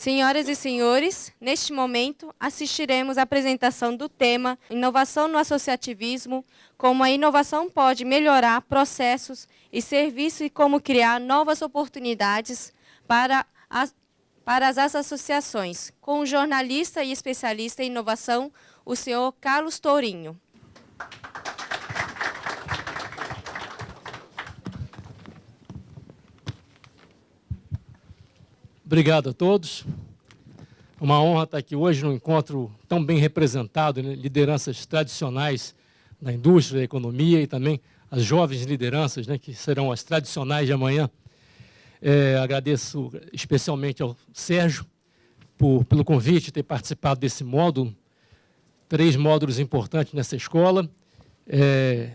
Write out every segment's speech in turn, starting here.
Senhoras e senhores, neste momento assistiremos à apresentação do tema Inovação no Associativismo, como a inovação pode melhorar processos e serviços e como criar novas oportunidades para as associações, com o jornalista e especialista em inovação, o senhor Carlos Tourinho. Obrigado a todos. Uma honra estar aqui hoje num encontro tão bem representado, né? Lideranças tradicionais da indústria, da economia e também as jovens lideranças, né? Que serão as tradicionais de amanhã. Agradeço especialmente ao Sérgio pelo convite, ter participado desse módulo. 3 módulos importantes nessa escola.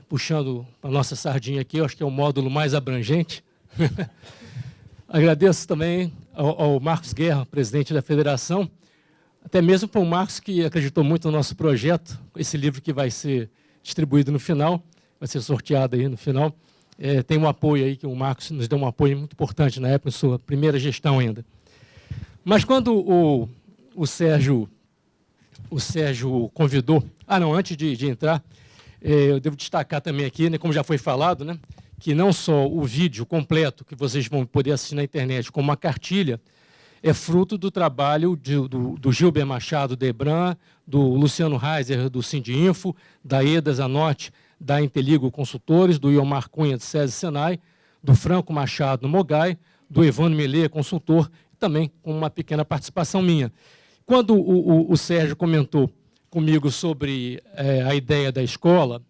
Puxando a nossa sardinha aqui, eu acho que é o módulo mais abrangente. Agradeço também ao Marcos Guerra, presidente da federação, até mesmo para o Marcos, que acreditou muito no nosso projeto, esse livro que vai ser distribuído no final, vai ser sorteado aí no final. Tem um apoio aí, que o Marcos nos deu um apoio muito importante na época, em sua primeira gestão ainda. Mas quando o Sérgio convidou... antes de entrar, eu devo destacar também aqui, né, como já foi falado, né, que não só o vídeo completo que vocês vão poder assistir na internet, como a cartilha, é fruto do trabalho do Gilber Machado Debran, do Luciano Reiser, do Sindinfo, da Eda Zanotti, da Inteligo Consultores, do Iomar Cunha, de SESI Senai, do Franco Machado, no Mogai, do Evandro Melê, consultor, e também com uma pequena participação minha. Quando o Sérgio comentou comigo sobre a ideia da escola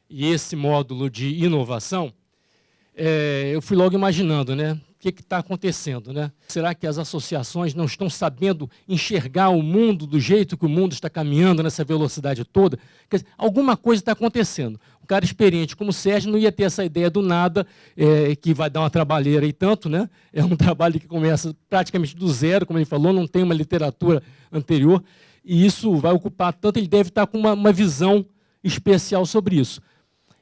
e esse módulo de inovação, eu fui logo imaginando, né? O que está acontecendo, né? Será que as associações não estão sabendo enxergar o mundo do jeito que o mundo está caminhando nessa velocidade toda? Quer dizer, alguma coisa está acontecendo. Um cara experiente como o Sérgio não ia ter essa ideia do nada, que vai dar uma trabalheira e tanto, né? É um trabalho que começa praticamente do zero, como ele falou, não tem uma literatura anterior, e isso vai ocupar tanto, ele deve estar com uma visão especial sobre isso.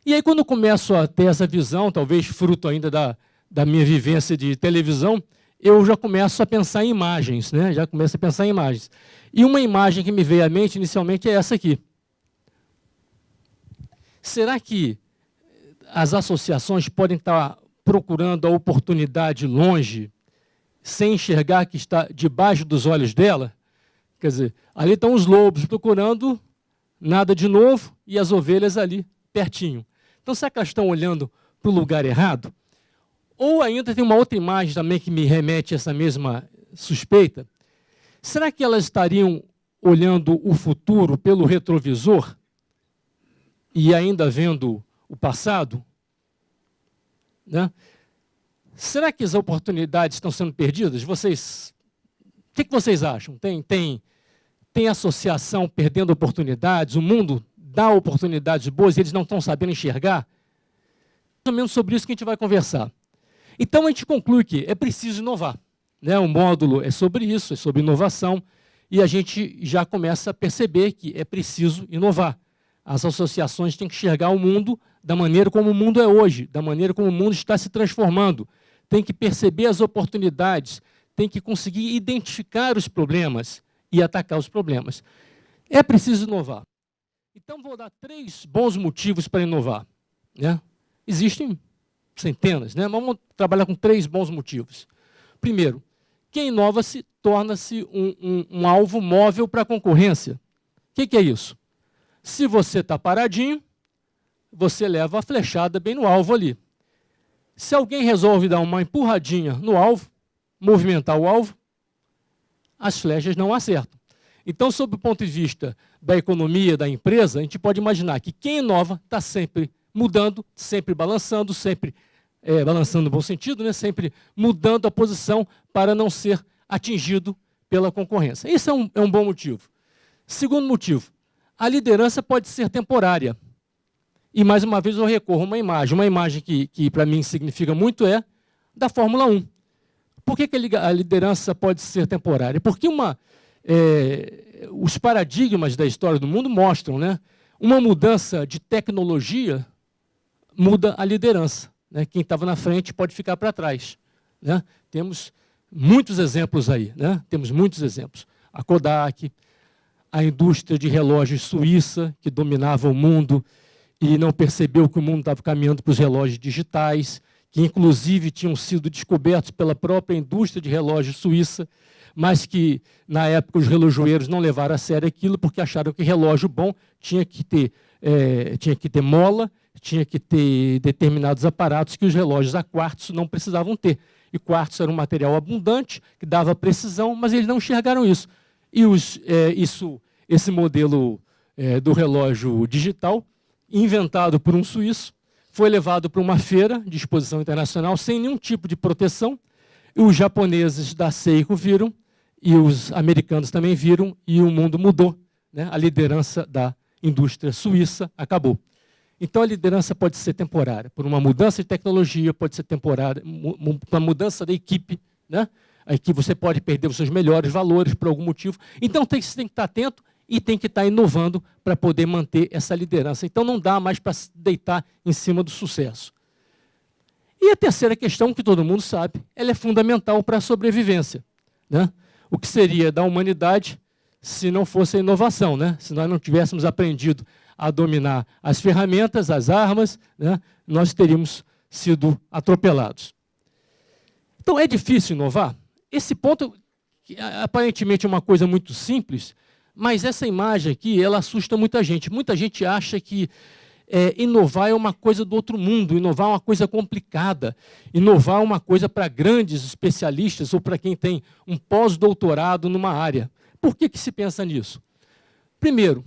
E aí, quando eu começo a ter essa visão, talvez fruto ainda da minha vivência de televisão, eu já começo a pensar em imagens, né? Já começo a pensar em imagens. E uma imagem que me veio à mente inicialmente é essa aqui. Será que as associações podem estar procurando a oportunidade longe, sem enxergar que está debaixo dos olhos dela? Quer dizer, ali estão os lobos procurando nada de novo e as ovelhas ali pertinho. Então, será que elas estão olhando para o lugar errado? Ou ainda tem uma outra imagem também que me remete a essa mesma suspeita. Será que elas estariam olhando o futuro pelo retrovisor e ainda vendo o passado? Né? Será que as oportunidades estão sendo perdidas? Vocês, o que vocês acham? Tem associação perdendo oportunidades? O mundo dá oportunidades boas e eles não estão sabendo enxergar? Mais ou menos sobre isso que a gente vai conversar. Então, a gente conclui que é preciso inovar, né? O módulo é sobre isso, é sobre inovação, e a gente já começa a perceber que é preciso inovar. As associações têm que enxergar o mundo da maneira como o mundo é hoje, da maneira como o mundo está se transformando. Tem que perceber as oportunidades, tem que conseguir identificar os problemas e atacar os problemas. É preciso inovar. Então, vou dar 3 bons motivos para inovar, né? Existem centenas, né? Mas vamos trabalhar com 3 bons motivos. Primeiro, quem inova torna-se um alvo móvel para a concorrência. O que é isso? Se você está paradinho, você leva a flechada bem no alvo ali. Se alguém resolve dar uma empurradinha no alvo, movimentar o alvo, as flechas não acertam. Então, sob o ponto de vista da economia, da empresa, a gente pode imaginar que quem inova está sempre mudando, sempre balançando, balançando no bom sentido, né? Sempre mudando a posição para não ser atingido pela concorrência. Isso é um bom motivo. Segundo motivo, a liderança pode ser temporária. E, mais uma vez, eu recorro a uma imagem que para mim significa muito é da Fórmula 1. Por que a liderança pode ser temporária? Porque os paradigmas da história do mundo mostram, né? Uma mudança de tecnologia muda a liderança, né? Quem estava na frente pode ficar para trás, né? Temos Muitos exemplos aí, né? Temos muitos exemplos. A Kodak, a indústria de relógios suíça, que dominava o mundo e não percebeu que o mundo estava caminhando para os relógios digitais, que inclusive tinham sido descobertos pela própria indústria de relógios suíça, mas que, na época, os relojoeiros não levaram a sério aquilo porque acharam que relógio bom tinha que ter mola, tinha que ter determinados aparatos que os relógios a quartzo não precisavam ter. E quartzo era um material abundante, que dava precisão, mas eles não enxergaram isso. E esse modelo do relógio digital, inventado por um suíço, foi levado para uma feira de exposição internacional sem nenhum tipo de proteção. E os japoneses da Seiko viram, e os americanos também viram, e o mundo mudou, né? A liderança da indústria suíça acabou. Então, a liderança pode ser temporária, por uma mudança de tecnologia, pode ser temporária, uma mudança da equipe, né? Aí você pode perder os seus melhores valores por algum motivo. Então, você tem que estar atento e tem que estar inovando para poder manter essa liderança. Então, não dá mais para deitar em cima do sucesso. E a terceira questão, que todo mundo sabe, ela é fundamental para a sobrevivência, né? O que seria da humanidade se não fosse a inovação, né? Se nós não tivéssemos aprendido a dominar as ferramentas, as armas, né? Nós teríamos sido atropelados. Então, é difícil inovar? Esse ponto, aparentemente, é uma coisa muito simples, mas essa imagem aqui, ela assusta muita gente. Muita gente acha que inovar é uma coisa do outro mundo, inovar é uma coisa complicada, inovar é uma coisa para grandes especialistas ou para quem tem um pós-doutorado numa área. Por que se pensa nisso? Primeiro,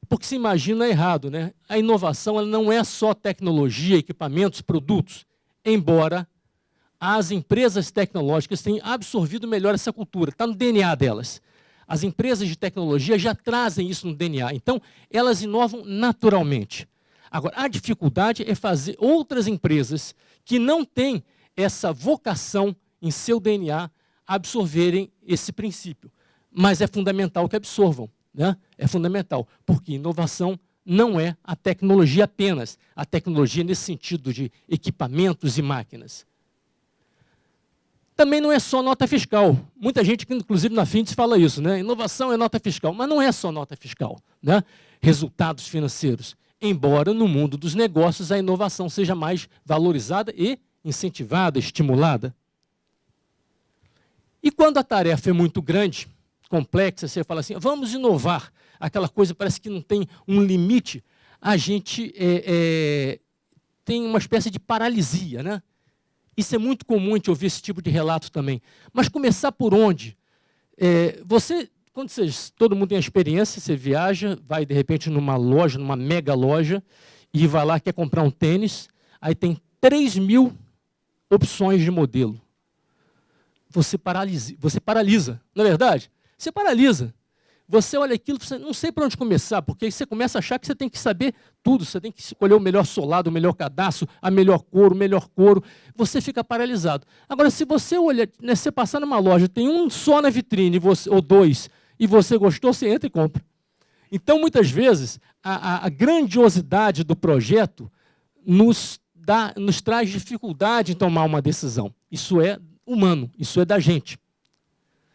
porque se imagina errado, né? A inovação ela não é só tecnologia, equipamentos, produtos, embora as empresas tecnológicas tenham absorvido melhor essa cultura, está no DNA delas. As empresas de tecnologia já trazem isso no DNA, então elas inovam naturalmente. Agora, a dificuldade é fazer outras empresas que não têm essa vocação em seu DNA absorverem esse princípio. Mas é fundamental que absorvam, né? É fundamental, porque inovação não é a tecnologia apenas, a tecnologia nesse sentido de equipamentos e máquinas. Também não é só nota fiscal. Muita gente, inclusive na FINDES, fala isso, né? Inovação é nota fiscal, mas não é só nota fiscal, né? Resultados financeiros. Embora no mundo dos negócios a inovação seja mais valorizada e incentivada, estimulada. E quando a tarefa é muito grande, complexa, você fala assim, vamos inovar, aquela coisa parece que não tem um limite, a gente tem uma espécie de paralisia, né? Isso é muito comum a gente ouvir esse tipo de relato também. Mas começar por onde? Todo mundo tem a experiência, você viaja, vai de repente numa loja, numa mega loja, e vai lá, quer comprar um tênis, aí tem 3.000 opções de modelo. Você paralisa, não é verdade? Você paralisa. Você olha aquilo, você não sei para onde começar, porque aí você começa a achar que você tem que saber tudo, você tem que escolher o melhor solado, o melhor cadastro, a melhor cor, o melhor couro, você fica paralisado. Agora, se você olha, né, você passar numa loja, tem um só na vitrine, ou dois, e você gostou, você entra e compra. Então, muitas vezes, a grandiosidade do projeto nos traz dificuldade em tomar uma decisão. Isso é humano, isso é da gente.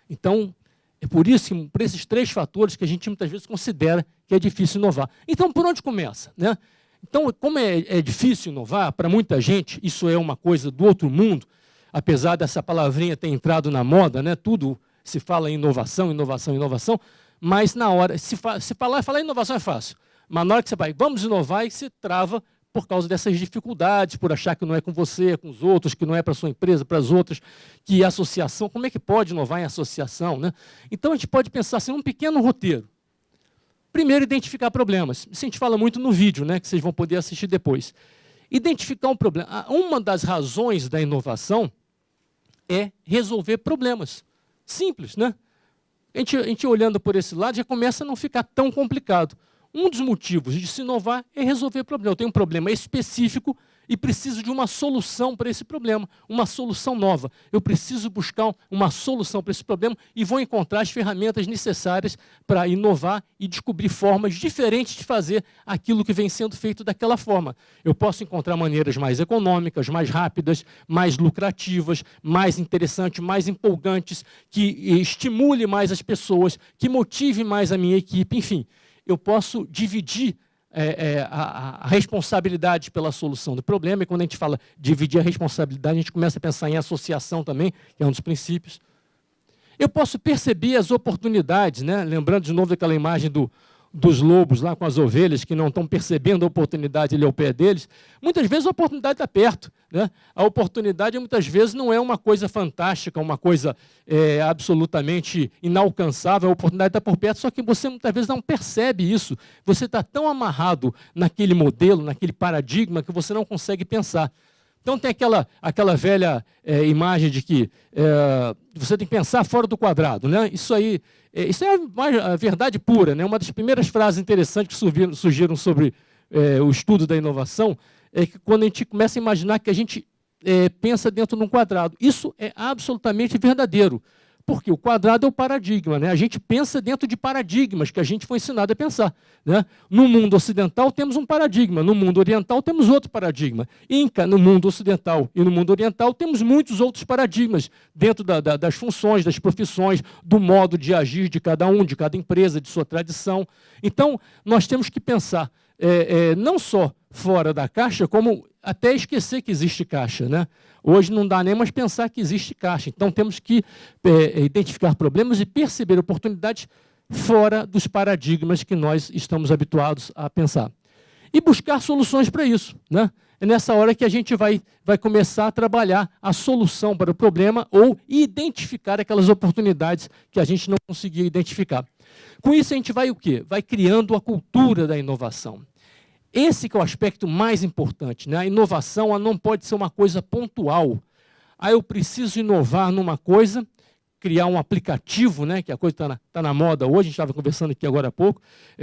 Então, é por isso que, por esses três fatores que a gente muitas vezes considera que é difícil inovar. Então, por onde começa, né? Então, como é difícil inovar, para muita gente, isso é uma coisa do outro mundo, apesar dessa palavrinha ter entrado na moda, né? Tudo se fala em inovação, inovação, inovação, mas na hora, falar inovação é fácil, mas na hora que você vai, vamos inovar, e se trava por causa dessas dificuldades, por achar que não é com você, é com os outros, que não é para a sua empresa, para as outras, que associação, como é que pode inovar em associação, né? Então, a gente pode pensar assim, um pequeno roteiro. Primeiro, identificar problemas. Isso a gente fala muito no vídeo, né, que vocês vão poder assistir depois. Identificar um problema. Uma das razões da inovação é resolver problemas. Simples, né? A gente olhando por esse lado já começa a não ficar tão complicado. Um dos motivos de se inovar é resolver problema. Eu tenho um problema específico, e preciso de uma solução para esse problema, uma solução nova. Eu preciso buscar uma solução para esse problema e vou encontrar as ferramentas necessárias para inovar e descobrir formas diferentes de fazer aquilo que vem sendo feito daquela forma. Eu posso encontrar maneiras mais econômicas, mais rápidas, mais lucrativas, mais interessantes, mais empolgantes, que estimule mais as pessoas, que motive mais a minha equipe, enfim. Eu posso dividir a responsabilidade pela solução do problema, e quando a gente fala dividir a responsabilidade, a gente começa a pensar em associação também, que é um dos princípios. Eu posso perceber as oportunidades, né? Lembrando de novo daquela imagem dos lobos lá com as ovelhas, que não estão percebendo a oportunidade ali ao pé deles. Muitas vezes a oportunidade está perto, né? A oportunidade muitas vezes não é uma coisa fantástica, uma coisa absolutamente inalcançável. A oportunidade está por perto, só que você muitas vezes não percebe isso. Você está tão amarrado naquele modelo, naquele paradigma, que você não consegue pensar. Então tem aquela velha imagem de que você tem que pensar fora do quadrado, né? Isso aí, isso é a verdade pura, né? Uma das primeiras frases interessantes que surgiram sobre o estudo da inovação é que quando a gente começa a imaginar que a gente pensa dentro de um quadrado. Isso é absolutamente verdadeiro, porque o quadrado é o paradigma, né? A gente pensa dentro de paradigmas que a gente foi ensinado a pensar, né? No mundo ocidental temos um paradigma, no mundo oriental temos outro paradigma. No mundo ocidental e no mundo oriental temos muitos outros paradigmas dentro das funções, das profissões, do modo de agir de cada um, de cada empresa, de sua tradição. Então, nós temos que pensar não só fora da caixa, como até esquecer que existe caixa, né? Hoje não dá nem mais pensar que existe caixa. Então, temos que identificar problemas e perceber oportunidades fora dos paradigmas que nós estamos habituados a pensar. E buscar soluções para isso, né? É nessa hora que a gente vai começar a trabalhar a solução para o problema ou identificar aquelas oportunidades que a gente não conseguia identificar. Com isso, a gente vai o quê? Vai criando a cultura da inovação. Esse que é o aspecto mais importante, né? A inovação ela não pode ser uma coisa pontual. Eu preciso inovar numa coisa, criar um aplicativo, né? Que a coisa está na moda hoje, a gente estava conversando aqui agora há pouco,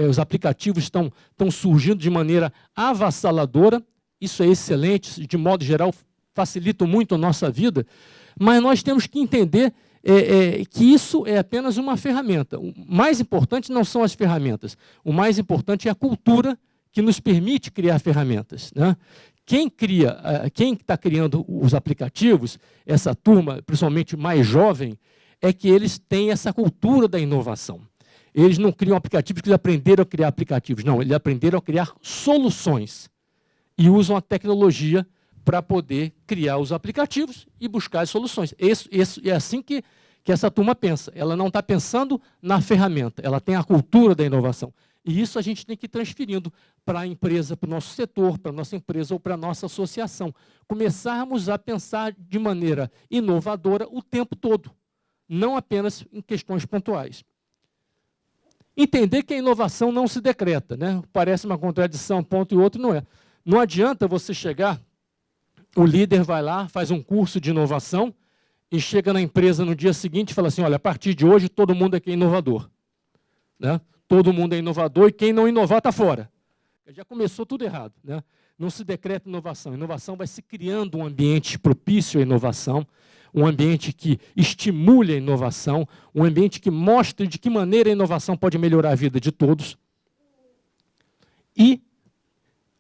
os aplicativos estão surgindo de maneira avassaladora, isso é excelente, de modo geral, facilita muito a nossa vida, mas nós temos que entender que isso é apenas uma ferramenta. O mais importante não são as ferramentas, o mais importante é a cultura que nos permite criar ferramentas, né? Quem está criando os aplicativos, essa turma, principalmente mais jovem, é que eles têm essa cultura da inovação. Eles não criam aplicativos porque eles aprenderam a criar aplicativos, não, eles aprenderam a criar soluções e usam a tecnologia para poder criar os aplicativos e buscar as soluções. É assim que essa turma pensa. Ela não está pensando na ferramenta, ela tem a cultura da inovação. E isso a gente tem que ir transferindo para a empresa, para o nosso setor, para a nossa empresa ou para a nossa associação. Começarmos a pensar de maneira inovadora o tempo todo, não apenas em questões pontuais. Entender que a inovação não se decreta, né? Parece uma contradição, ponto e outro não é. Não adianta você chegar, o líder vai lá, faz um curso de inovação e chega na empresa no dia seguinte e fala assim, olha, a partir de hoje todo mundo aqui é inovador, né? Todo mundo é inovador e quem não inovar está fora. Já começou tudo errado, né? Não se decreta inovação. Inovação vai se criando um ambiente propício à inovação, um ambiente que estimule a inovação, um ambiente que mostre de que maneira a inovação pode melhorar a vida de todos. E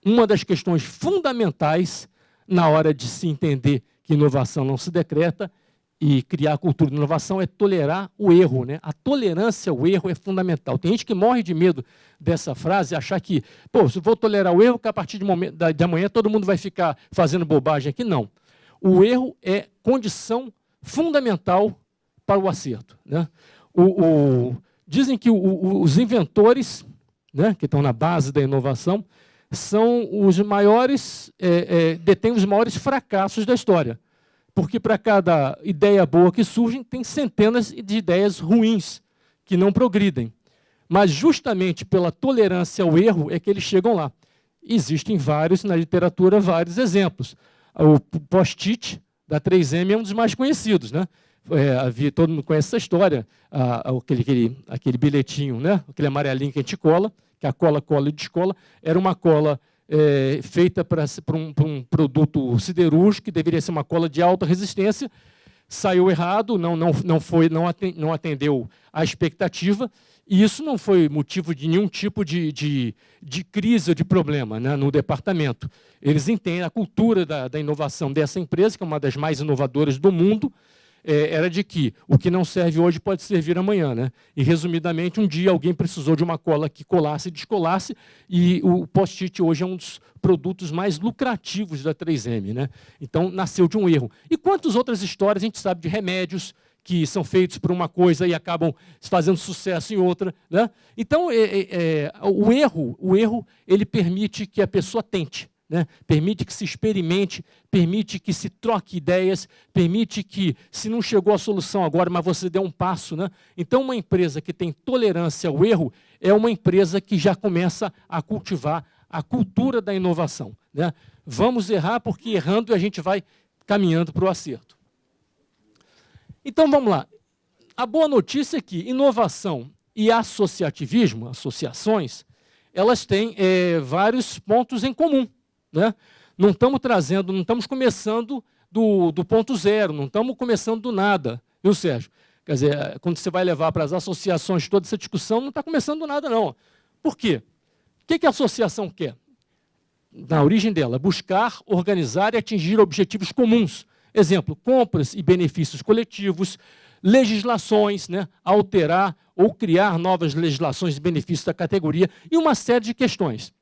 uma das questões fundamentais na hora de se entender que inovação não se decreta e criar a cultura de inovação é tolerar o erro, né? A tolerância ao erro é fundamental. Tem gente que morre de medo dessa frase, achar que, se eu vou tolerar o erro, que a partir de amanhã todo mundo vai ficar fazendo bobagem aqui. Não. O erro é condição fundamental para o acerto, né? Dizem que os inventores, né, que estão na base da inovação, são os maiores, detêm os maiores fracassos da história. Porque para cada ideia boa que surge, tem centenas de ideias ruins, que não progridem. Mas justamente pela tolerância ao erro é que eles chegam lá. Existem na literatura, vários exemplos. O post-it da 3M é um dos mais conhecidos, né? Todo mundo conhece essa história, aquele bilhetinho, né? Aquele amarelinho que a gente cola, que a cola e descola, era uma cola feita para um produto siderúrgico, que deveria ser uma cola de alta resistência, saiu errado, não atendeu à expectativa, e isso não foi motivo de nenhum tipo de crise ou de problema, né, no departamento. Eles entendem a cultura da inovação dessa empresa, que é uma das mais inovadoras do mundo, era de que o que não serve hoje pode servir amanhã, né? E, resumidamente, um dia alguém precisou de uma cola que colasse e descolasse, e o post-it hoje é um dos produtos mais lucrativos da 3M, né? Então, nasceu de um erro. E quantas outras histórias a gente sabe de remédios que são feitos por uma coisa e acabam fazendo sucesso em outra, né? Então, o erro ele permite que a pessoa tente, né? Permite que se experimente, permite que se troque ideias, permite que, se não chegou à solução agora, mas você deu um passo, né? Então, uma empresa que tem tolerância ao erro é uma empresa que já começa a cultivar a cultura da inovação, né? Vamos errar, porque errando a gente vai caminhando para o acerto. Então, vamos lá. A boa notícia é que inovação e associativismo, associações, elas têm vários pontos em comum, né? Não estamos começando do ponto zero, não estamos começando do nada, viu, Sérgio? Quer dizer, quando você vai levar para as associações toda essa discussão, não está começando do nada, não. Por quê? O que a associação quer? Na origem dela, buscar, organizar e atingir objetivos comuns. Exemplo, compras e benefícios coletivos, legislações, né? Alterar ou criar novas legislações de benefícios da categoria e uma série de questões. O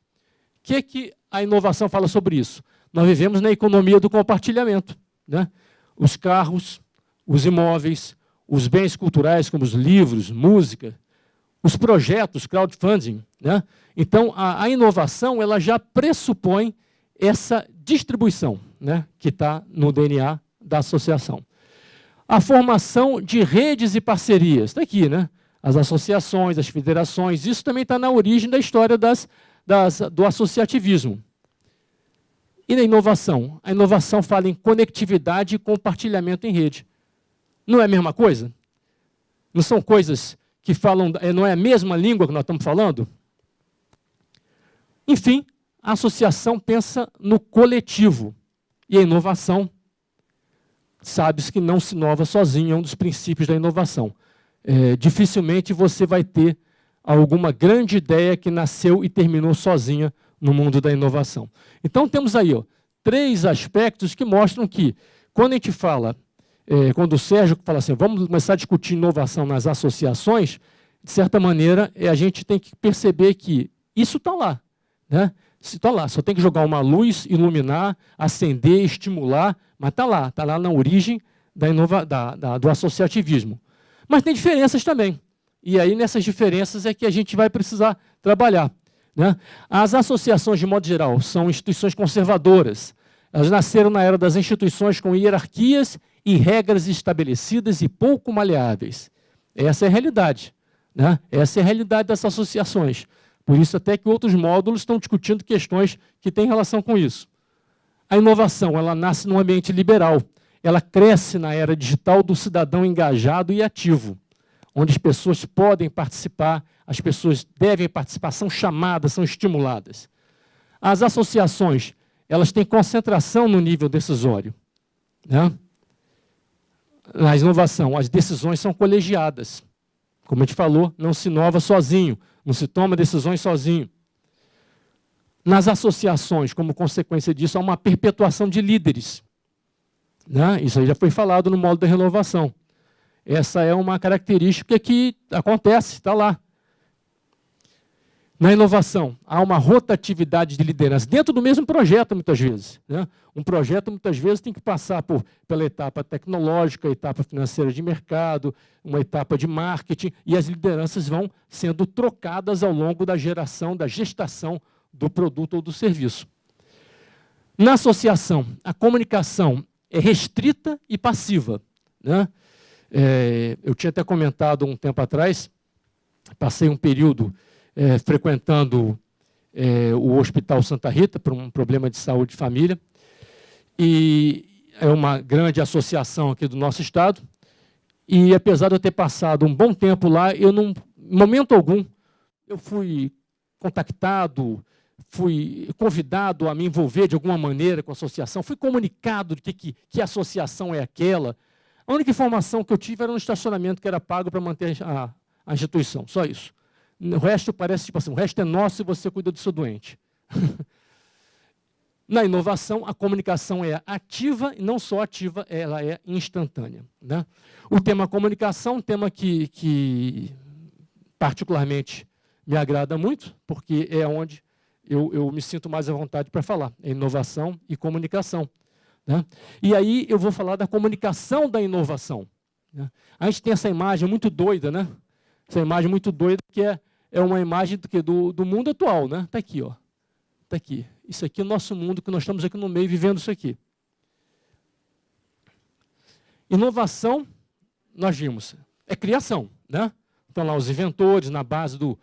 que a inovação fala sobre isso? Nós vivemos na economia do compartilhamento, né? Os carros, os imóveis, os bens culturais, como os livros, música, os projetos, crowdfunding, né? Então, a inovação ela já pressupõe essa distribuição, né? Que está no DNA da associação. A formação de redes e parcerias, está aqui, né? As associações, as federações, isso também está na origem da história do associativismo. E na inovação? A inovação fala em conectividade e compartilhamento em rede. Não é a mesma coisa? Não são coisas que falam, não é a mesma língua que nós estamos falando? Enfim, a associação pensa no coletivo. E a inovação, sabe-se que não se inova sozinho, é um dos princípios da inovação. Dificilmente você vai ter alguma grande ideia que nasceu e terminou sozinha no mundo da inovação. Então, temos aí 3 aspectos que mostram que, quando a gente fala, quando o Sérgio fala assim, vamos começar a discutir inovação nas associações, de certa maneira, a gente tem que perceber que isso está lá, né? Está lá, só tem que jogar uma luz, iluminar, acender, estimular, mas está lá na origem do associativismo. Mas tem diferenças também. E aí, nessas diferenças, é que a gente vai precisar trabalhar, né? As associações, de modo geral, são instituições conservadoras. Elas nasceram na era das instituições com hierarquias e regras estabelecidas e pouco maleáveis. Essa é a realidade, né? Essa é a realidade das associações. Por isso, até que outros módulos estão discutindo questões que têm relação com isso. A inovação, ela nasce num ambiente liberal. Ela cresce na era digital do cidadão engajado e ativo, onde as pessoas podem participar, as pessoas devem participar, são chamadas, são estimuladas. As associações, elas têm concentração no nível decisório, né? Na inovação, as decisões são colegiadas. Como a gente falou, não se inova sozinho, não se toma decisões sozinho. Nas associações, como consequência disso, há uma perpetuação de líderes, né? Isso aí já foi falado no módulo da renovação. Essa é uma característica que acontece, está lá. Na inovação, há uma rotatividade de liderança, dentro do mesmo projeto, muitas vezes, né? Um projeto, muitas vezes, tem que passar pela etapa tecnológica, etapa financeira de mercado, uma etapa de marketing, e as lideranças vão sendo trocadas ao longo da gestação do produto ou do serviço. Na associação, a comunicação é restrita e passiva, né? Eu tinha até comentado um tempo atrás, passei um período frequentando o Hospital Santa Rita por um problema de saúde de família, e é uma grande associação aqui do nosso estado, e apesar de eu ter passado um bom tempo lá, em momento algum, eu fui contactado, fui convidado a me envolver de alguma maneira com a associação, fui comunicado de que associação é aquela. A única informação que eu tive era no estacionamento que era pago para manter a instituição, só isso. O resto parece tipo assim, o resto é nosso e você cuida do seu doente. Na inovação, a comunicação é ativa, e não só ativa, ela é instantânea. Né? O tema comunicação, um tema que particularmente me agrada muito, porque é onde eu me sinto mais à vontade para falar, é inovação e comunicação. Né? E aí eu vou falar da comunicação da inovação. Né? A gente tem essa imagem muito doida, né? Essa imagem muito doida que é uma imagem do mundo atual. Né? Está aqui, ó. Está aqui. Isso aqui é o nosso mundo, que nós estamos aqui no meio vivendo isso aqui. Inovação, nós vimos, é criação. Né? Então, lá os inventores, na base do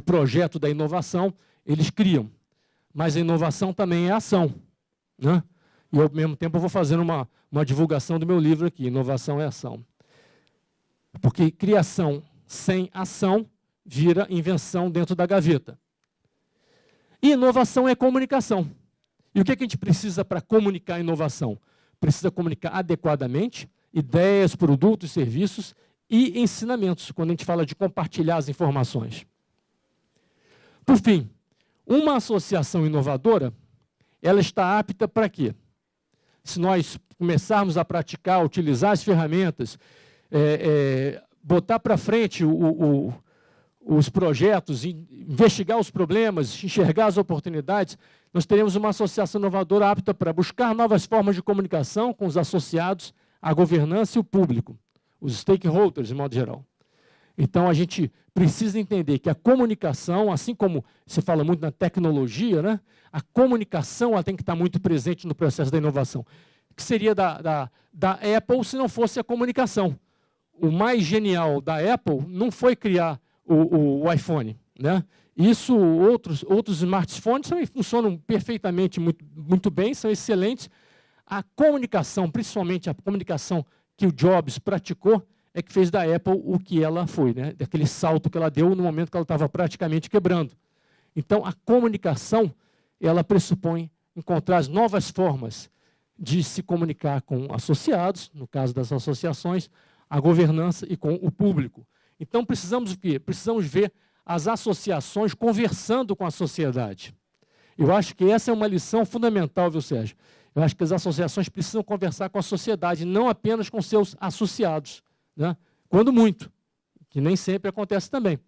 projeto da inovação, eles criam. Mas a inovação também é ação. Né? E, ao mesmo tempo, eu vou fazendo uma divulgação do meu livro aqui, Inovação é Ação. Porque criação sem ação vira invenção dentro da gaveta. E inovação é comunicação. E o que a gente precisa para comunicar a inovação? Precisa comunicar adequadamente ideias, produtos, serviços e ensinamentos, quando a gente fala de compartilhar as informações. Por fim, uma associação inovadora, ela está apta para quê? Se nós começarmos a praticar, utilizar as ferramentas, botar para frente os projetos, investigar os problemas, enxergar as oportunidades, nós teremos uma associação inovadora apta para buscar novas formas de comunicação com os associados, a governança e o público, os stakeholders, de modo geral. Então, a gente precisa entender que a comunicação, assim como se fala muito na tecnologia, né, a comunicação ela tem que estar muito presente no processo da inovação. O que seria da Apple se não fosse a comunicação? O mais genial da Apple não foi criar o iPhone. Né? Isso, outros smartphones também funcionam perfeitamente, muito bem, são excelentes. A comunicação, principalmente a comunicação que o Jobs praticou, é que fez da Apple o que ela foi, né? Daquele salto que ela deu no momento que ela estava praticamente quebrando. Então, a comunicação, ela pressupõe encontrar as novas formas de se comunicar com associados, no caso das associações, a governança e com o público. Então, precisamos o quê? Precisamos ver as associações conversando com a sociedade. Eu acho que essa é uma lição fundamental, viu, Sérgio? Eu acho que as associações precisam conversar com a sociedade, não apenas com seus associados. Né? Quando muito, que nem sempre acontece também.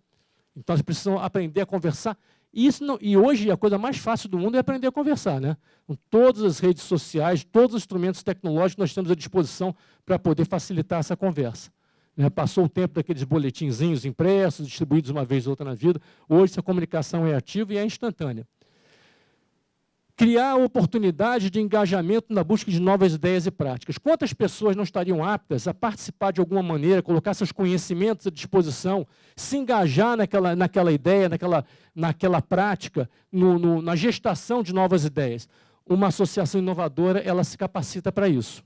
Então, eles precisam aprender a conversar. E hoje, a coisa mais fácil do mundo é aprender a conversar. Né? Com todas as redes sociais, todos os instrumentos tecnológicos nós temos à disposição para poder facilitar essa conversa. Né? Passou o tempo daqueles boletinzinhos impressos, distribuídos uma vez ou outra na vida. Hoje, essa comunicação é ativa e é instantânea. Criar oportunidade de engajamento na busca de novas ideias e práticas. Quantas pessoas não estariam aptas a participar de alguma maneira, colocar seus conhecimentos à disposição, se engajar naquela ideia, naquela prática, na gestação de novas ideias? Uma associação inovadora, ela se capacita para isso.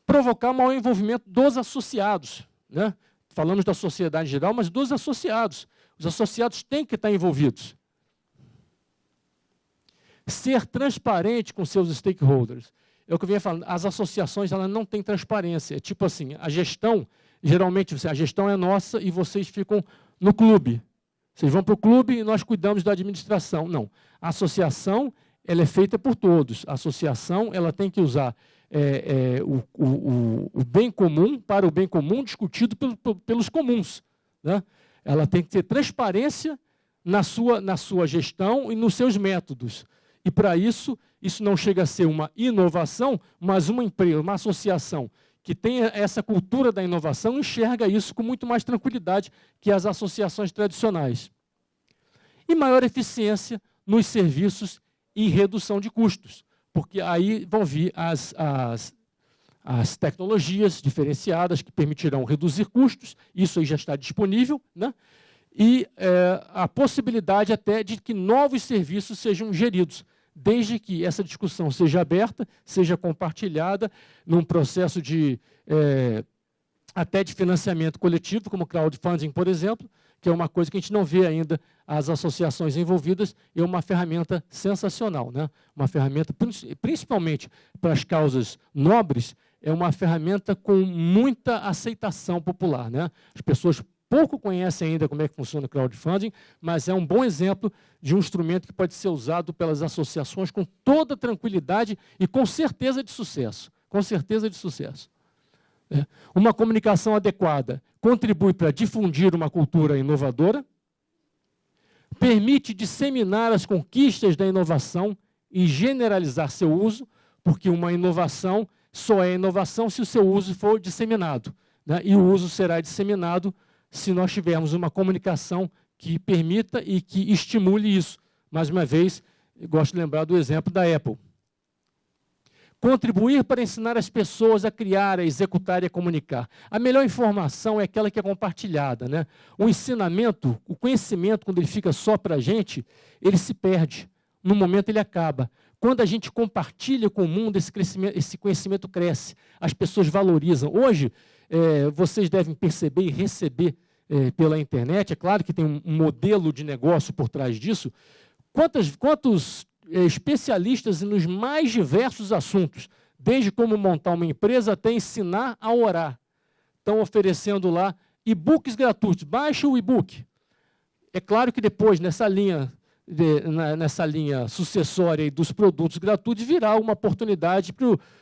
Provocar maior envolvimento dos associados. Né? Falamos da sociedade em geral, mas dos associados. Os associados têm que estar envolvidos. Ser transparente com seus stakeholders. É o que eu vinha falando, as associações elas não têm transparência. É tipo assim, a gestão, geralmente a gestão é nossa e vocês ficam no clube. Vocês vão para o clube e nós cuidamos da administração. Não. A associação ela é feita por todos. A associação ela tem que usar o bem comum para o bem comum discutido pelos comuns. Né? Ela tem que ter transparência na sua gestão e nos seus métodos. E, para isso, isso não chega a ser uma inovação, mas uma empresa, uma associação que tem essa cultura da inovação, enxerga isso com muito mais tranquilidade que as associações tradicionais. E maior eficiência nos serviços e redução de custos, porque aí vão vir as tecnologias diferenciadas que permitirão reduzir custos, isso aí já está disponível, né? E a possibilidade até de que novos serviços sejam geridos, desde que essa discussão seja aberta, seja compartilhada num processo até de financiamento coletivo, como crowdfunding, por exemplo, que é uma coisa que a gente não vê ainda as associações envolvidas, é uma ferramenta sensacional, né? Uma ferramenta, principalmente para as causas nobres, é uma ferramenta com muita aceitação popular, né? As pessoas pouco conhecem ainda como é que funciona o crowdfunding, mas é um bom exemplo de um instrumento que pode ser usado pelas associações com toda tranquilidade e com certeza de sucesso. Com certeza de sucesso. Uma comunicação adequada contribui para difundir uma cultura inovadora, permite disseminar as conquistas da inovação e generalizar seu uso, porque uma inovação só é inovação se o seu uso for disseminado, né? E o uso será disseminado se nós tivermos uma comunicação que permita e que estimule isso. Mais uma vez, eu gosto de lembrar do exemplo da Apple. Contribuir para ensinar as pessoas a criar, a executar e a comunicar. A melhor informação é aquela que é compartilhada, né? O ensinamento, o conhecimento, quando ele fica só para a gente, ele se perde. No momento ele acaba. Quando a gente compartilha com o mundo, esse conhecimento cresce. As pessoas valorizam. Hoje, vocês devem perceber e receber pela internet, é claro que tem um modelo de negócio por trás disso. Quantos especialistas nos mais diversos assuntos, desde como montar uma empresa até ensinar a orar, estão oferecendo lá e-books gratuitos. Baixe o e-book. É claro que depois, nessa linha sucessória dos produtos gratuitos, virá uma oportunidade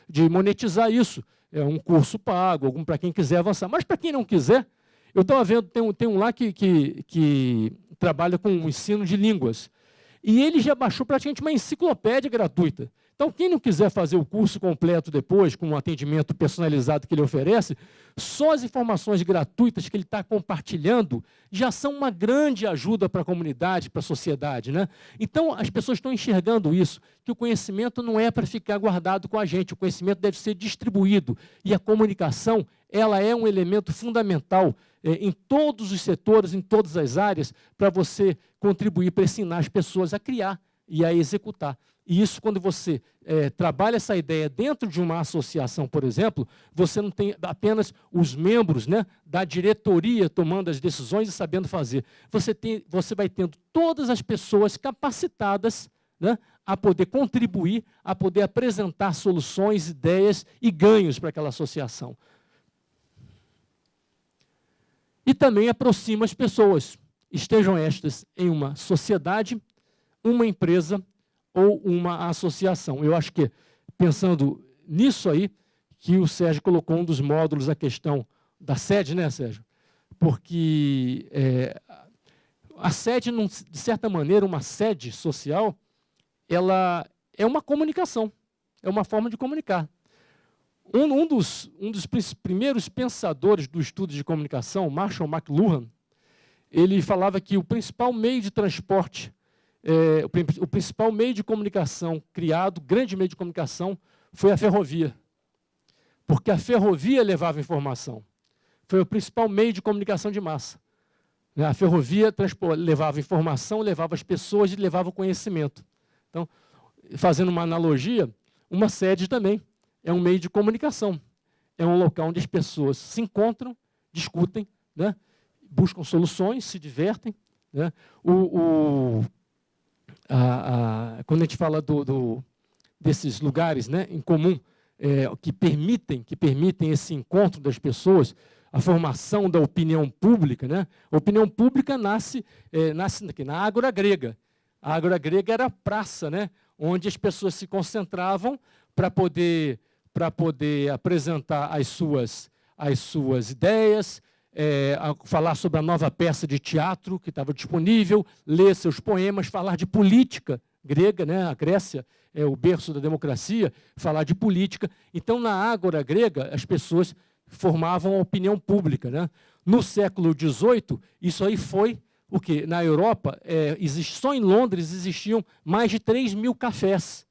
de monetizar isso. É um curso pago, algum para quem quiser avançar. Mas para quem não quiser, eu estava vendo, tem um lá que trabalha com o ensino de línguas. E ele já baixou praticamente uma enciclopédia gratuita. Então, quem não quiser fazer o curso completo depois, com um atendimento personalizado que ele oferece, só as informações gratuitas que ele está compartilhando já são uma grande ajuda para a comunidade, para a sociedade, né? Então, as pessoas estão enxergando isso, que o conhecimento não é para ficar guardado com a gente, o conhecimento deve ser distribuído. E a comunicação, ela é um elemento fundamental em todos os setores, em todas as áreas, para você contribuir para ensinar as pessoas a criar e a executar. E isso, quando você trabalha essa ideia dentro de uma associação, por exemplo, você não tem apenas os membros, né, da diretoria tomando as decisões e sabendo fazer. Você vai tendo todas as pessoas capacitadas, né, a poder contribuir, a poder apresentar soluções, ideias e ganhos para aquela associação. E também aproxima as pessoas, estejam estas em uma sociedade, uma empresa ou uma associação. Eu acho que, pensando nisso aí, que o Sérgio colocou um dos módulos, a questão da sede, né, Sérgio? Porque a sede, de certa maneira, uma sede social, ela é uma comunicação, é uma forma de comunicar. Um dos primeiros pensadores do estudo de comunicação, Marshall McLuhan, ele falava que o principal meio de transporte, o principal meio de comunicação criado, grande meio de comunicação, foi a ferrovia. Porque a ferrovia levava informação. Foi o principal meio de comunicação de massa. A ferrovia levava informação, levava as pessoas e levava o conhecimento. Então, fazendo uma analogia, uma sede também é um meio de comunicação. É um local onde as pessoas se encontram, discutem, né, buscam soluções, se divertem. Né. Quando a gente fala desses lugares, né, em comum, que permitem esse encontro das pessoas, a formação da opinião pública, né? A opinião pública nasce na Ágora Grega. A Ágora Grega era a praça, né, onde as pessoas se concentravam para poder apresentar as suas ideias, falar sobre a nova peça de teatro que estava disponível, ler seus poemas, falar de política grega, né? A Grécia é o berço da democracia, falar de política. Então, na Ágora Grega, as pessoas formavam a opinião pública, né? No século XVIII, isso aí foi o quê? Na Europa, só em Londres existiam mais de 3.000 cafés.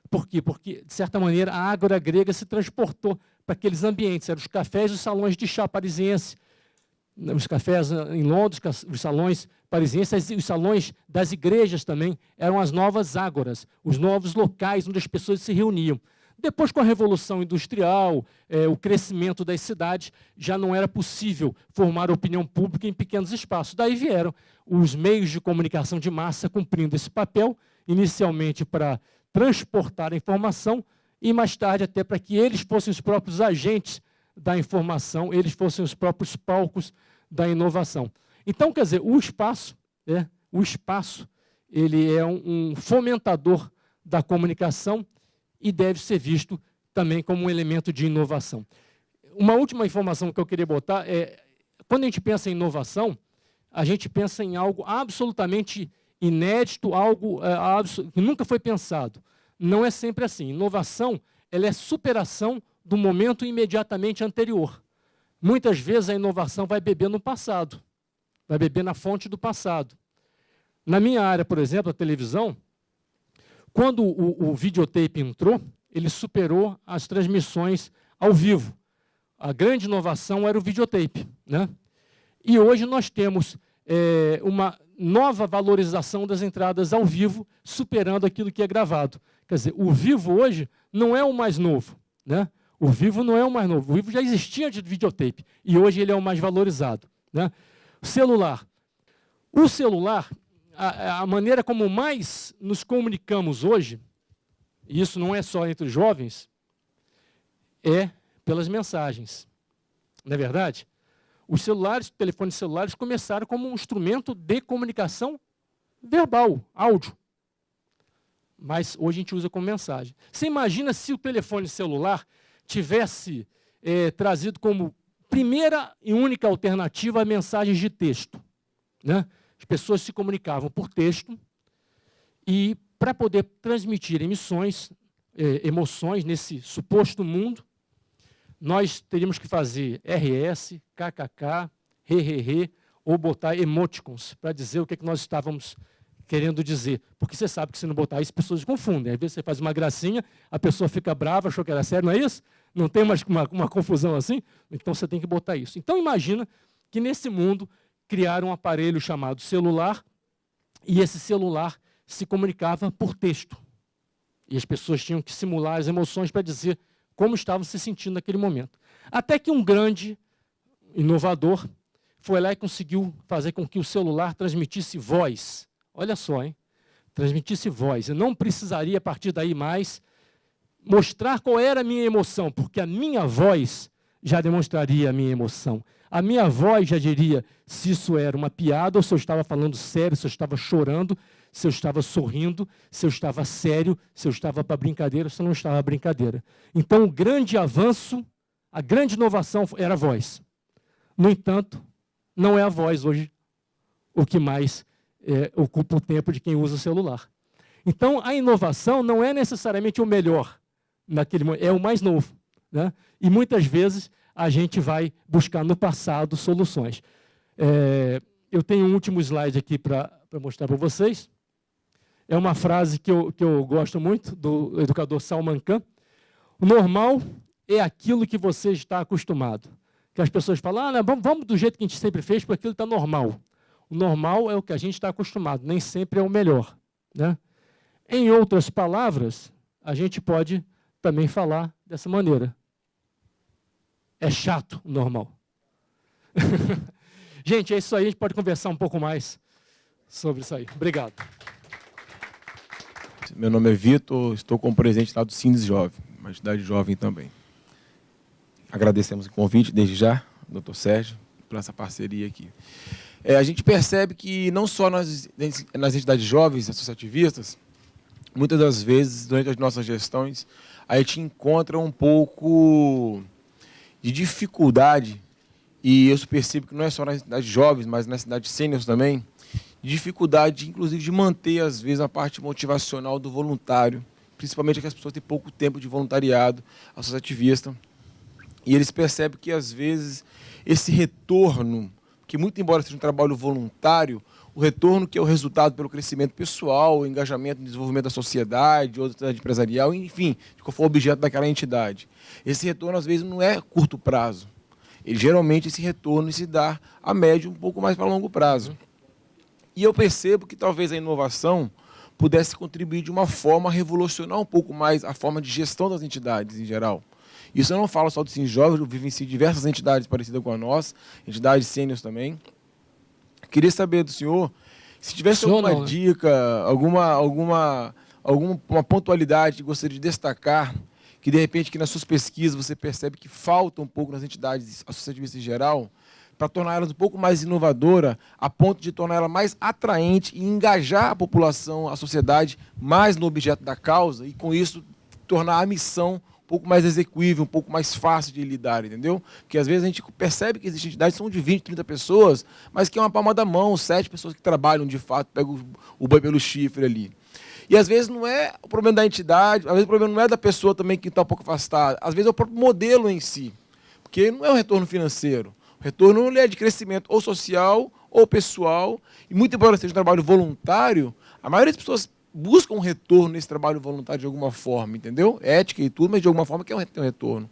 Por quê? Porque, de certa maneira, a Ágora Grega se transportou para aqueles ambientes. Eram os cafés e os salões de chá parisiense. Os cafés em Londres, os salões parisienses e os salões das igrejas também eram as novas ágoras, os novos locais onde as pessoas se reuniam. Depois, com a Revolução Industrial, o crescimento das cidades, já não era possível formar opinião pública em pequenos espaços. Daí vieram os meios de comunicação de massa cumprindo esse papel, inicialmente para transportar a informação e, mais tarde, até para que eles fossem os próprios agentes da informação, eles fossem os próprios palcos da inovação. Então, quer dizer, o espaço ele é um fomentador da comunicação e deve ser visto também como um elemento de inovação. Uma última informação que eu queria botar é, quando a gente pensa em inovação, a gente pensa em algo absolutamente inédito, algo que nunca foi pensado. Não é sempre assim. Inovação, ela é superação do momento imediatamente anterior. Muitas vezes a inovação vai beber no passado, vai beber na fonte do passado. Na minha área, por exemplo, a televisão, quando o videotape entrou, ele superou as transmissões ao vivo. A grande inovação era o videotape, né? E hoje nós temos uma nova valorização das entradas ao vivo, superando aquilo que é gravado. Quer dizer, o vivo hoje não é o mais novo, né? O vivo não é o mais novo. O vivo já existia de videotape e hoje ele é o mais valorizado, né? Celular. O celular, a maneira como mais nos comunicamos hoje, e isso não é só entre os jovens, é pelas mensagens. Não é verdade? Os celulares, telefones celulares começaram como um instrumento de comunicação verbal, áudio. Mas hoje a gente usa como mensagem. Você imagina se o telefone celular tivesse trazido como primeira e única alternativa a mensagens de texto, né? As pessoas se comunicavam por texto e, para poder transmitir emoções nesse suposto mundo, nós teríamos que fazer RS, KKK, Hehehe, ou botar emoticons para dizer o que nós estávamos querendo dizer. Porque você sabe que se não botar isso, as pessoas confundem. Às vezes você faz uma gracinha, a pessoa fica brava, achou que era sério, não é isso? Não tem mais uma confusão assim? Então você tem que botar isso. Então imagina que nesse mundo criaram um aparelho chamado celular e esse celular se comunicava por texto. E as pessoas tinham que simular as emoções para dizer como estavam se sentindo naquele momento. Até que um grande inovador foi lá e conseguiu fazer com que o celular transmitisse voz. Olha só, hein? Transmitisse voz. Eu não precisaria, a partir daí, mais mostrar qual era a minha emoção, porque a minha voz já demonstraria a minha emoção. A minha voz já diria se isso era uma piada ou se eu estava falando sério, se eu estava chorando, se eu estava sorrindo, se eu estava sério, se eu estava para brincadeira, se eu não estava brincadeira. Então, o grande avanço, a grande inovação era a voz. No entanto, não é a voz hoje o que mais ocupa o tempo de quem usa o celular. Então, a inovação não é necessariamente o melhor, é o mais novo, né? E muitas vezes a gente vai buscar no passado soluções. Eu tenho um último slide aqui para mostrar para vocês. É uma frase que eu gosto muito, do educador Salman Khan. O normal é aquilo que você está acostumado. Que as pessoas falam, vamos do jeito que a gente sempre fez, porque aquilo está normal. O normal é o que a gente está acostumado, nem sempre é o melhor, né? Em outras palavras, a gente pode também falar dessa maneira. É chato o normal. Gente, é isso aí, a gente pode conversar um pouco mais sobre isso aí. Obrigado. Meu nome é Vitor, estou como presidente lá do Sindes Jovem, uma entidade jovem também. Agradecemos o convite desde já, doutor Sérgio, por essa parceria aqui. A gente percebe que não só nas entidades jovens, associativistas, muitas das vezes, durante as nossas gestões, a gente encontra um pouco de dificuldade, e eu percebo que não é só nas cidades jovens, mas nas cidades sêniores também, dificuldade, inclusive, de manter, às vezes, a parte motivacional do voluntário, principalmente que as pessoas têm pouco tempo de voluntariado associativista, e eles percebem que, às vezes, esse retorno, que muito embora seja um trabalho voluntário, o retorno que é o resultado pelo crescimento pessoal, o engajamento no desenvolvimento da sociedade, ou da atividade empresarial, enfim, de qual for o objeto daquela entidade. Esse retorno, às vezes, não é curto prazo. Geralmente, esse retorno se dá a médio, um pouco mais para longo prazo. E eu percebo que talvez a inovação pudesse contribuir de uma forma a revolucionar um pouco mais a forma de gestão das entidades em geral. Isso eu não falo só do Cine Jovem, eu vivencio diversas entidades parecidas com a nossa, entidades sêniores também. Queria saber do senhor, se tivesse alguma dica, alguma pontualidade que gostaria de destacar, que de repente que nas suas pesquisas você percebe que falta um pouco nas entidades associativistas em geral, para tornar elas um pouco mais inovadoras, a ponto de tornar ela mais atraente e engajar a população, a sociedade, mais no objeto da causa, e com isso tornar a missão um pouco mais execuível, um pouco mais fácil de lidar, entendeu? Porque às vezes a gente percebe que existem entidades que são de 20, 30 pessoas, mas que é uma palma da mão, 7 pessoas que trabalham de fato, pegam o boi pelo chifre ali. E às vezes não é o problema da entidade, às vezes o problema não é da pessoa também que está um pouco afastada, às vezes é o próprio modelo em si, porque não é um retorno financeiro. O retorno é de crescimento ou social ou pessoal, e muito embora seja um trabalho voluntário, a maioria das pessoas busca um retorno nesse trabalho voluntário de alguma forma, entendeu? Ética e tudo, mas de alguma forma quer ter um retorno.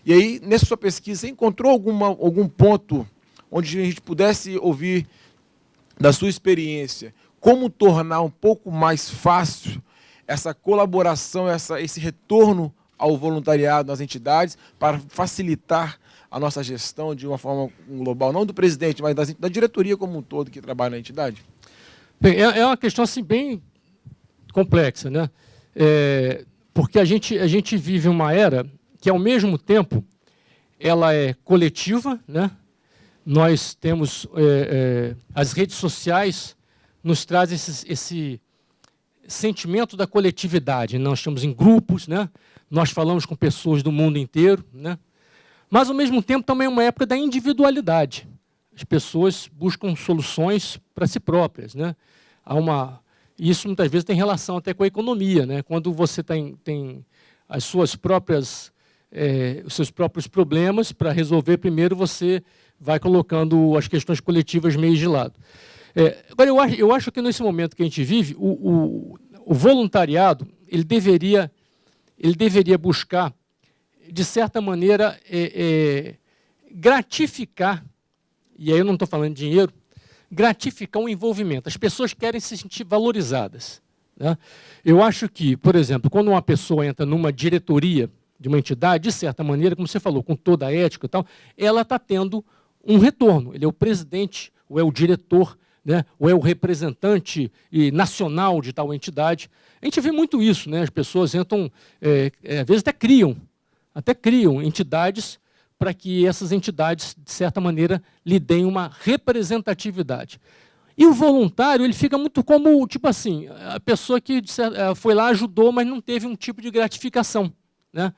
E aí, nessa sua pesquisa, você encontrou algum ponto onde a gente pudesse ouvir da sua experiência como tornar um pouco mais fácil essa colaboração, esse retorno ao voluntariado nas entidades para facilitar a nossa gestão de uma forma global, não do presidente, mas da diretoria como um todo que trabalha na entidade? Bem, é uma questão assim, bem complexa, né? Porque a gente vive uma era que, ao mesmo tempo, ela é coletiva, né? Nós temos as redes sociais nos trazem esse sentimento da coletividade. Nós estamos em grupos, né? Nós falamos com pessoas do mundo inteiro, né? Mas, ao mesmo tempo, também é uma época da individualidade. As pessoas buscam soluções para si próprias, né? Isso, muitas vezes, tem relação até com a economia, né? Quando você tem as suas próprias, os seus próprios problemas para resolver, primeiro você vai colocando as questões coletivas meio de lado. Agora, eu acho que, nesse momento que a gente vive, o voluntariado ele deveria buscar, de certa maneira, gratificar, e aí eu não estou falando de dinheiro, gratificar o envolvimento. As pessoas querem se sentir valorizadas, né? Eu acho que, por exemplo, quando uma pessoa entra numa diretoria de uma entidade, de certa maneira, como você falou, com toda a ética e tal, ela está tendo um retorno. Ele é o presidente, ou é o diretor, né? Ou é o representante nacional de tal entidade. A gente vê muito isso, né? As pessoas entram, às vezes até criam entidades para que essas entidades, de certa maneira, lhe deem uma representatividade. E o voluntário, ele fica muito como, tipo assim, a pessoa que foi lá, ajudou, mas não teve um tipo de gratificação, né?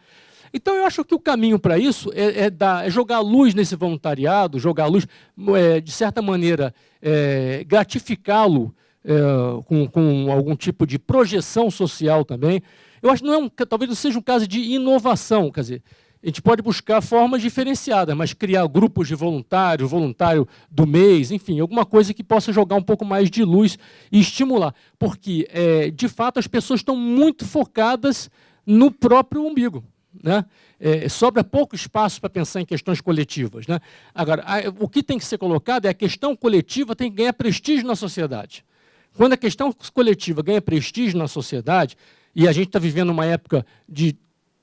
Então, eu acho que o caminho para isso é jogar luz nesse voluntariado, jogar luz, de certa maneira, gratificá-lo com algum tipo de projeção social também. Eu acho que talvez não seja um caso de inovação, quer dizer, a gente pode buscar formas diferenciadas, mas criar grupos de voluntário do mês, enfim, alguma coisa que possa jogar um pouco mais de luz e estimular. Porque, de fato, as pessoas estão muito focadas no próprio umbigo, né? Sobra pouco espaço para pensar em questões coletivas, né? Agora, o que tem que ser colocado é a questão coletiva tem que ganhar prestígio na sociedade. Quando a questão coletiva ganha prestígio na sociedade, e a gente está vivendo uma época de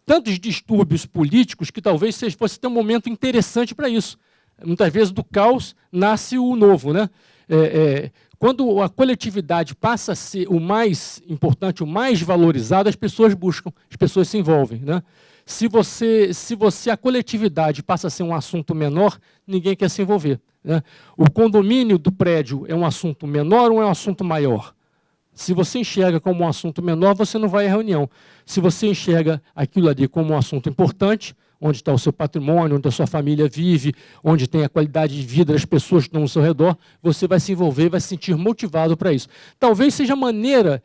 tantos distúrbios políticos que talvez fosse ter um momento interessante para isso. Muitas vezes do caos nasce o novo, né? Quando a coletividade passa a ser o mais importante, o mais valorizado, as pessoas buscam, as pessoas se envolvem, né? Se a coletividade passa a ser um assunto menor, ninguém quer se envolver, né? O condomínio do prédio é um assunto menor ou é um assunto maior? Se você enxerga como um assunto menor, você não vai à reunião. Se você enxerga aquilo ali como um assunto importante, onde está o seu patrimônio, onde a sua família vive, onde tem a qualidade de vida das pessoas que estão ao seu redor, você vai se envolver, vai se sentir motivado para isso. Talvez seja a maneira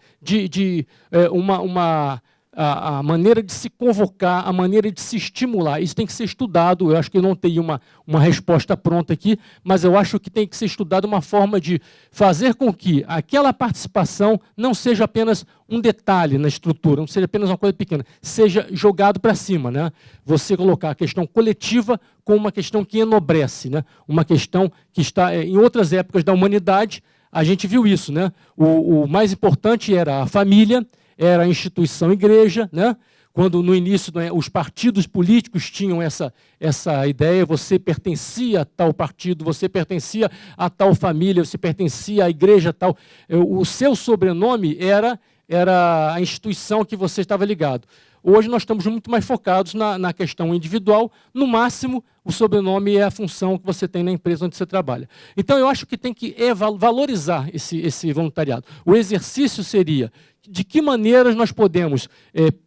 a maneira de se convocar, a maneira de se estimular. Isso tem que ser estudado. Eu acho que eu não tenho uma resposta pronta aqui, mas eu acho que tem que ser estudado uma forma de fazer com que aquela participação não seja apenas um detalhe na estrutura, não seja apenas uma coisa pequena, seja jogado para cima, né? Você colocar a questão coletiva como uma questão que enobrece, né? Uma questão que está, em outras épocas da humanidade, a gente viu isso, né? O mais importante era a família, era a instituição igreja, né? Quando no início, né, os partidos políticos tinham essa ideia, você pertencia a tal partido, você pertencia a tal família, você pertencia à igreja tal. O seu sobrenome era a instituição que você estava ligado. Hoje nós estamos muito mais focados na questão individual. No máximo, o sobrenome é a função que você tem na empresa onde você trabalha. Então, eu acho que tem que valorizar esse voluntariado. O exercício seria de que maneiras nós podemos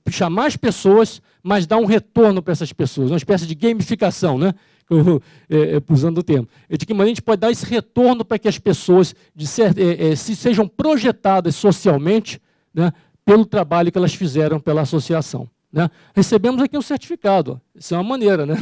chamar as pessoas, mas dar um retorno para essas pessoas, uma espécie de gamificação, né? Usando o termo. De que maneira a gente pode dar esse retorno para que as pessoas sejam projetadas socialmente, né, pelo trabalho que elas fizeram pela associação, né? Recebemos aqui um certificado, ó. Isso é uma maneira, né?